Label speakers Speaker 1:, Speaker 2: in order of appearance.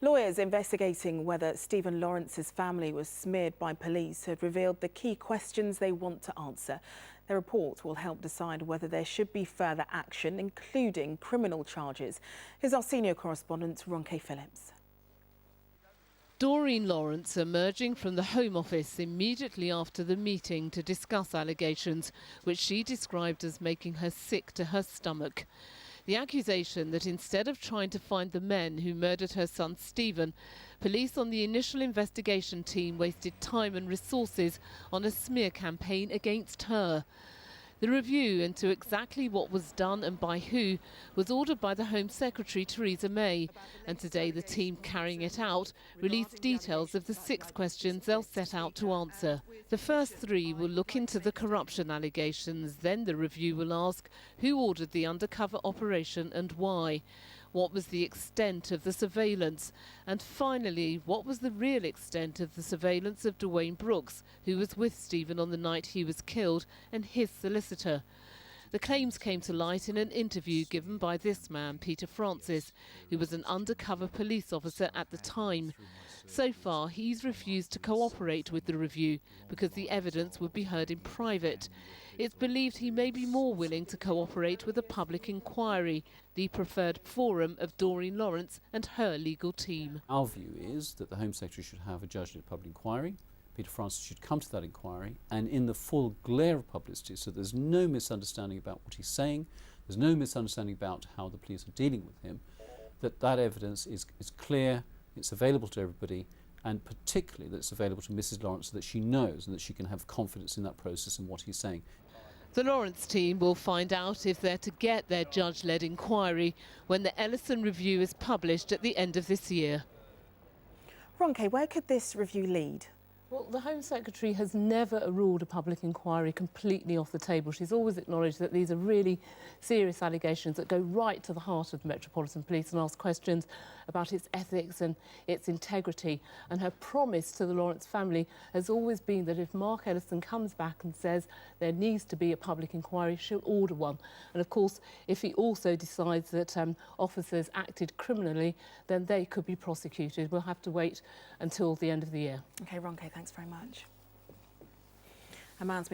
Speaker 1: Lawyers investigating whether Stephen Lawrence's family was smeared by police have revealed the key questions they want to answer. Their report will help decide whether there should be further action, including criminal charges. Here's our senior correspondent, Ronke Phillips.
Speaker 2: Doreen Lawrence emerging from the Home Office immediately after the meeting to discuss allegations, which she described as making her sick to her stomach. The accusation that instead of trying to find the men who murdered her son Stephen, police on the initial investigation team wasted time and resources on a smear campaign against her. The review into exactly what was done and by who was ordered by the Home Secretary Theresa May, and today the team carrying it out released details of the 6 questions they'll set out to answer. The first 3 will look into the corruption allegations, then the review will ask who ordered the undercover operation and why. What was the extent of the surveillance? And finally, what was the real extent of the surveillance of Dwayne Brooks, who was with Stephen on the night he was killed, and his solicitor? The claims came to light in an interview given by this man, Peter Francis, who was an undercover police officer at the time. So far, he's refused to cooperate with the review because the evidence would be heard in private. It's believed he may be more willing to cooperate with a public inquiry, the preferred forum of Doreen Lawrence and her legal team.
Speaker 3: Our view is that the Home Secretary should have a judge-led public inquiry. Peter Francis should come to that inquiry, and in the full glare of publicity, so there's no misunderstanding about what he's saying, there's no misunderstanding about how the police are dealing with him, that evidence is clear, it's available to everybody, and particularly that it's available to Mrs. Lawrence so that she knows and that she can have confidence in that process and what he's saying.
Speaker 2: The Lawrence team will find out if they're to get their judge-led inquiry when the Ellison review is published at the end of this year.
Speaker 1: Ronke, where could this review lead?
Speaker 2: Well, the Home Secretary has never ruled a public inquiry completely off the table. She's always acknowledged that these are really serious allegations that go right to the heart of the Metropolitan Police and ask questions about its ethics and its integrity. And her promise to the Lawrence family has always been that if Mark Ellison comes back and says there needs to be a public inquiry, she'll order one. And of course, if he also decides that officers acted criminally, then they could be prosecuted. We'll have to wait until the end of the year.
Speaker 1: OK, Ronke, thanks very much. A man's